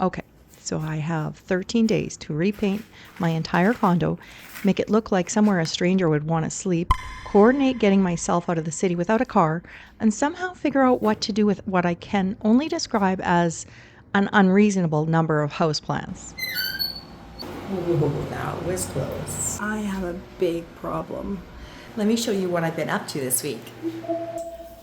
Okay, so I have 13 days to repaint my entire condo, make it look like somewhere a stranger would want to sleep, coordinate getting myself out of the city without a car, and somehow figure out what to do with what I can only describe as an unreasonable number of houseplants. Ooh, that was close. I have a big problem. Let me show you what I've been up to this week.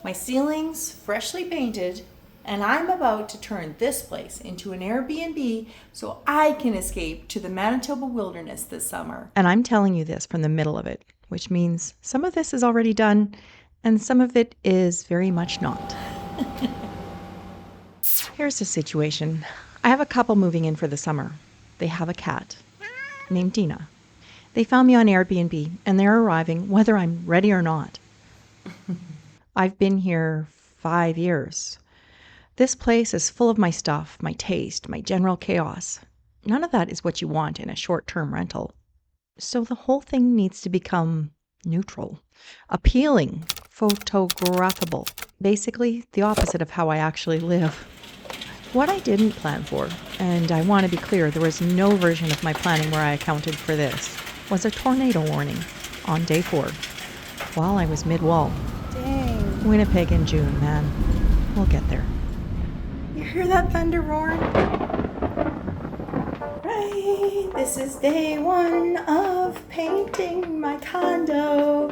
My ceiling's freshly painted, and I'm about to turn this place into an Airbnb so I can escape to the Manitoba wilderness this summer. And I'm telling you this from the middle of it, which means some of this is already done and some of it is very much not. Here's the situation. I have a couple moving in for the summer. They have a cat named Dina. They found me on Airbnb and they're arriving whether I'm ready or not. I've been here 5 years. This place is full of my stuff, my taste, my general chaos. None of that is what you want in a short-term rental. So the whole thing needs to become neutral, appealing, photographable. Basically, the opposite of how I actually live. What I didn't plan for, and I want to be clear, there was no version of my planning where I accounted for this, was a tornado warning on day 4, while I was mid-wall. Dang. Winnipeg in June, man. We'll get there. You hear that thunder roar? Right, this is day 1 of painting my condo.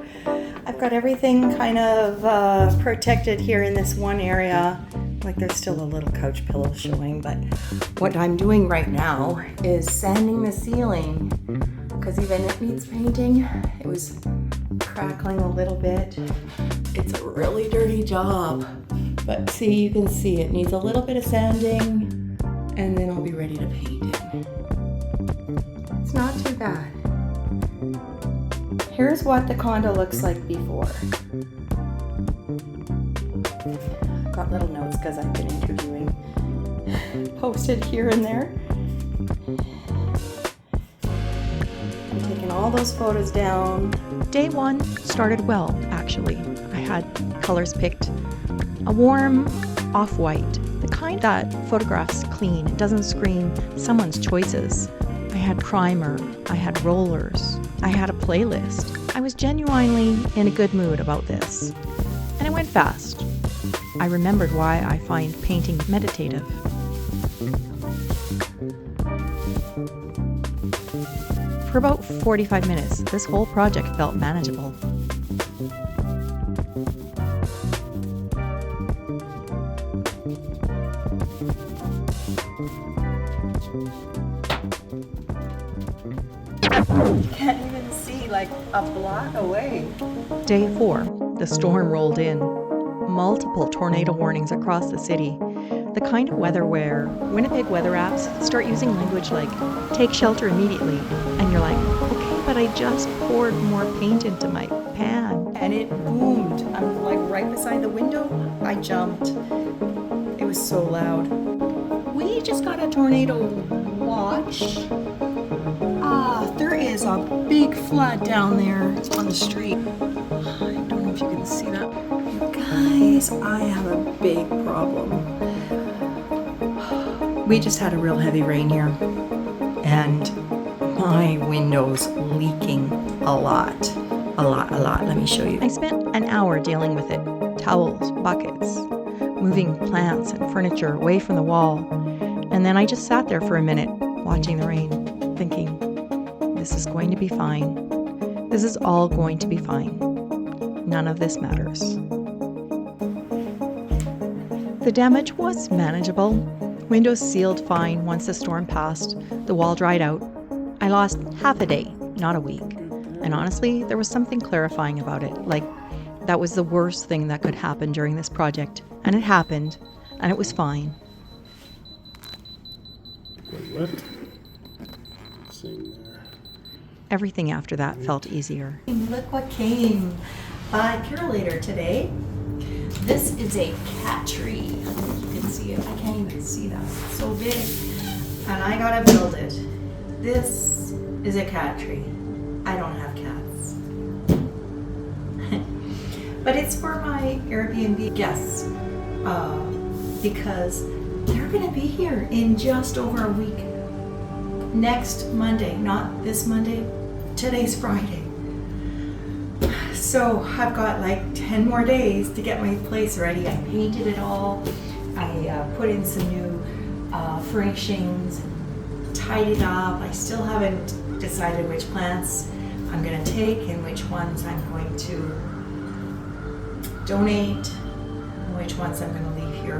I've got everything kind of protected here in this one area. Like there's still a little couch pillow showing, but what I'm doing right now is sanding the ceiling because even it needs painting. It was crackling a little bit. It's a really dirty job, but see, you can see it needs a little bit of sanding and then I'll be ready to paint it. It's not too bad. Here's what the condo looks like before. Got little notes because I've been interviewing posted here and there. I'm taking all those photos down. Day 1 started well, actually. I had colors picked. A warm off-white, the kind that photographs clean. It doesn't scream someone's choices. I had primer, I had rollers, I had a playlist. I was genuinely in a good mood about this. And it went fast. I remembered why I find painting meditative. For about 45 minutes, this whole project felt manageable. You can't even see like a block away. Day 4, the storm rolled in. Multiple tornado warnings across the city. The kind of weather where Winnipeg weather apps start using language like, take shelter immediately. And you're like, okay, but I just poured more paint into my pan. And it boomed. I'm like right beside the window. I jumped. It was so loud. We just got a tornado watch. There is a big flood down there on the street. I don't know if you can see that. You guys, I have a big problem. We just had a real heavy rain here. And my window's leaking a lot. Let me show you. I spent an hour dealing with it. Towels, buckets, moving plants and furniture away from the wall. And then I just sat there for a minute, watching the rain, thinking, this is going to be fine. This is all going to be fine. None of this matters. The damage was manageable. Windows sealed fine once the storm passed. The wall dried out. I lost half a day, not a week. And honestly, there was something clarifying about it. Like, that was the worst thing that could happen during this project. And it happened, and it was fine. Wait, what? Same there. Everything after that felt easier. Look what came by Curator today. This is a cat tree. I don't know if you can see it. I can't even see that. It's so big. And I gotta build it. This is a cat tree. I don't have cats. But it's for my Airbnb guests. Because they're gonna be here in just over a week. Next Monday, not this Monday, today's Friday. So I've got like 10 more days to get my place ready. I painted it all. I put in some new furnishings, tied it up. I still haven't decided which plants I'm gonna take and which ones I'm going to donate and which ones I'm gonna leave here.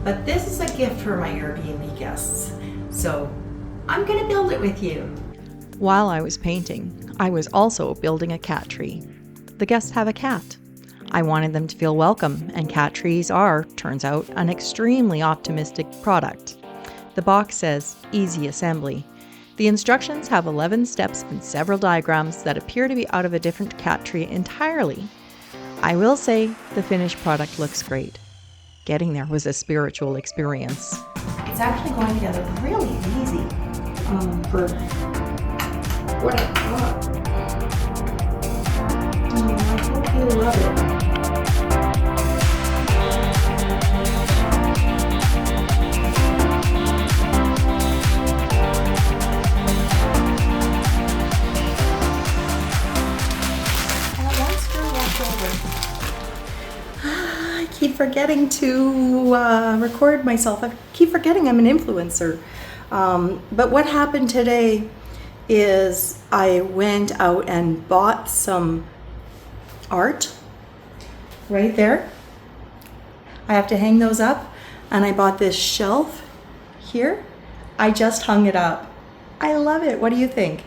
But this is a gift for my Airbnb guests. So I'm gonna build it with you. While I was painting, I was also building a cat tree. The guests have a cat. I wanted them to feel welcome, and cat trees are, turns out, an extremely optimistic product. The box says, easy assembly. The instructions have 11 steps and several diagrams that appear to be out of a different cat tree entirely. I will say the finished product looks great. Getting there was a spiritual experience. It's actually going together really easy for what I got. I hope you love it. I keep forgetting to record myself. I keep forgetting I'm an influencer. But what happened today is I went out and bought some art right there. I have to hang those up, and I bought this shelf here. I just hung it up. I love it. What do you think?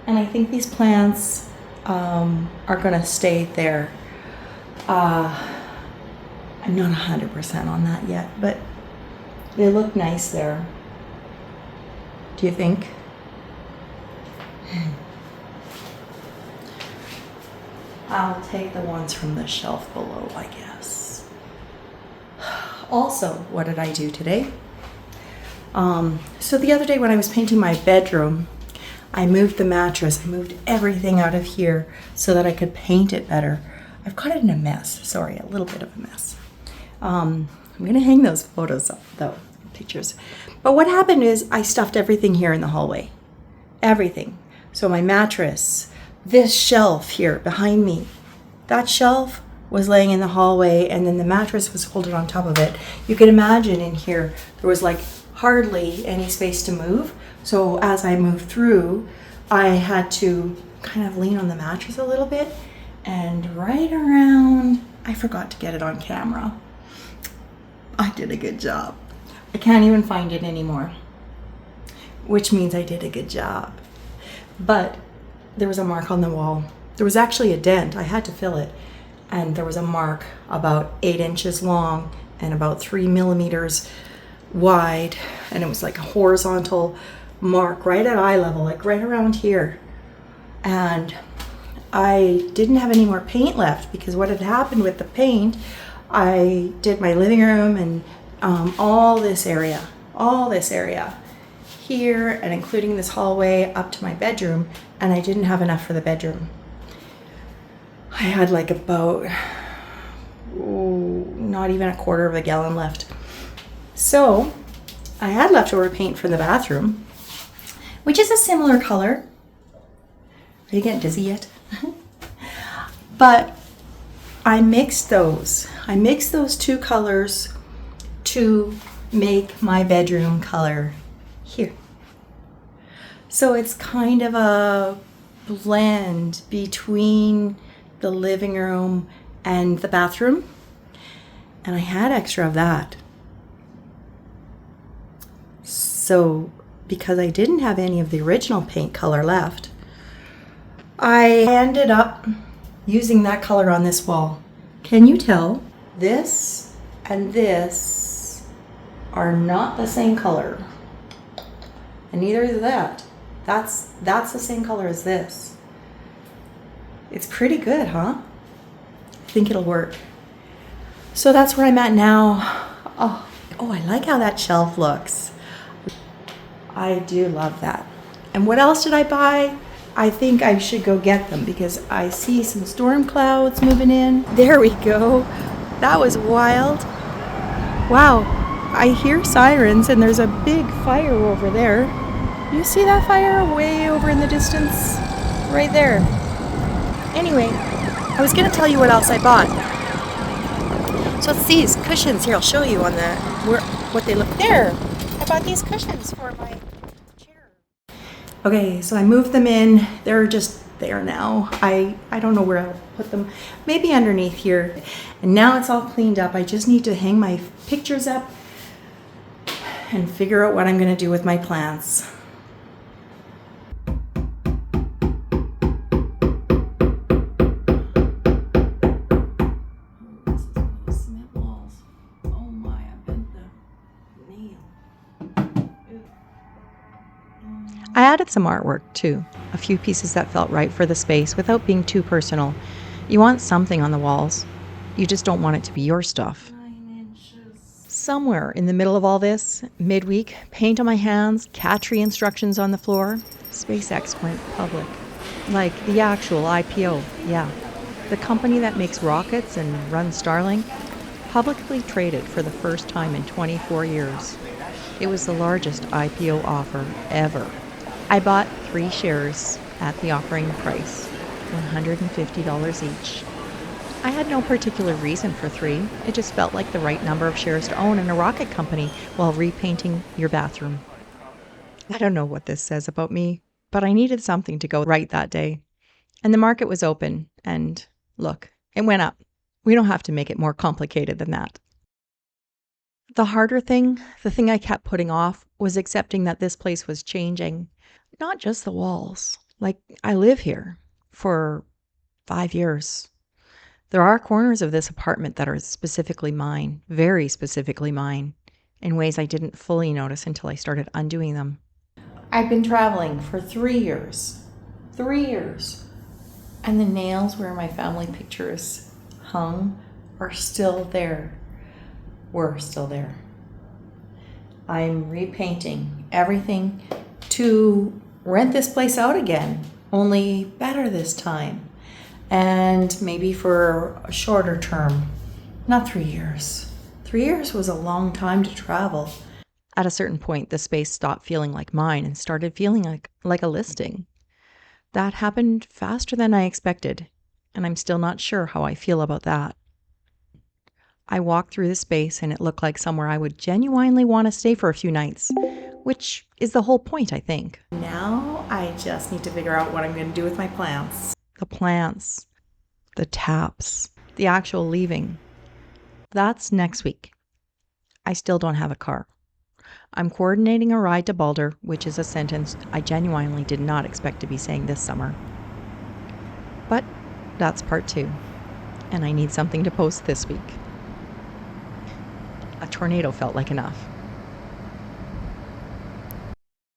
And I think these plants are gonna stay there. I'm not 100% on that yet, but they look nice there. Do you think? I'll take the ones from the shelf below, I guess. Also, what did I do today? So the other day when I was painting my bedroom, I moved the mattress. I moved everything out of here so that I could paint it better. I've got it in a mess. Sorry, a little bit of a mess. I'm gonna hang those photos up though, pictures. But what happened is I stuffed everything here in the hallway. Everything. So my mattress, this shelf here behind me, that shelf was laying in the hallway, and then the mattress was folded on top of it. You can imagine in here, there was like hardly any space to move. So as I moved through, I had to kind of lean on the mattress a little bit, and right around, I forgot to get it on camera. I did a good job. I can't even find it anymore, which means I did a good job. But there was a mark on the wall. There was actually a dent. I had to fill it. And there was a mark about 8 inches long and about 3 millimeters wide. And it was like a horizontal mark right at eye level, like right around here. And I didn't have any more paint left because what had happened with the paint, I did my living room and all this area here, and including this hallway up to my bedroom, and I didn't have enough for the bedroom. I had like about not even a quarter of a gallon left. So I had leftover paint for the bathroom, which is a similar color. Are you getting dizzy yet? But I mixed those. I mixed those two colors to make my bedroom color here. So it's kind of a blend between the living room and the bathroom. And I had extra of that. So because I didn't have any of the original paint color left, I ended up using that color on this wall. Can you tell? This and this are not the same color. And neither is that. That's the same color as this. It's pretty good, huh? I think it'll work. So that's where I'm at now. Oh, I like how that shelf looks. I do love that. And what else did I buy? I think I should go get them because I see some storm clouds moving in. There we go. That was wild. Wow. I hear sirens and there's a big fire over there. You see that fire way over in the distance? Right there. Anyway, I was going to tell you what else I bought. So it's these cushions. Here, I'll show you on the what they look there. I bought these cushions for my chair. Okay, so I moved them in. They're just there now. I don't know where I'll put them. Maybe underneath here. And now it's all cleaned up. I just need to hang my pictures up and figure out what I'm going to do with my plants. I added some artwork too, a few pieces that felt right for the space without being too personal. You want something on the walls. You just don't want it to be your stuff. Somewhere in the middle of all this, midweek, paint on my hands, cat tree instructions on the floor, SpaceX went public. Like the actual IPO, yeah. The company that makes rockets and runs Starlink, publicly traded for the first time in 24 years. It was the largest IPO offer ever. I bought 3 shares at the offering price, $150 each. I had no particular reason for 3. It just felt like the right number of shares to own in a rocket company while repainting your bathroom. I don't know what this says about me, but I needed something to go right that day. And the market was open, and look, it went up. We don't have to make it more complicated than that. The harder thing, the thing I kept putting off, was accepting that this place was changing. Not just the walls. Like, I live here for 5 years. There are corners of this apartment that are specifically mine, very specifically mine, in ways I didn't fully notice until I started undoing them. I've been traveling for 3 years. 3 years. And the nails where my family pictures hung are still there. Were still there. I'm repainting everything to rent this place out again, only better this time. And maybe for a shorter term, not 3 years. 3 years was a long time to travel. At a certain point, the space stopped feeling like mine and started feeling like a listing. That happened faster than I expected, and I'm still not sure how I feel about that. I walked through the space and it looked like somewhere I would genuinely want to stay for a few nights, which is the whole point, I think. Now I just need to figure out what I'm going to do with my plants. The plants, the taps, the actual leaving. That's next week. I still don't have a car. I'm coordinating a ride to Boulder, which is a sentence I genuinely did not expect to be saying this summer. But that's part 2, and I need something to post this week. A tornado felt like enough.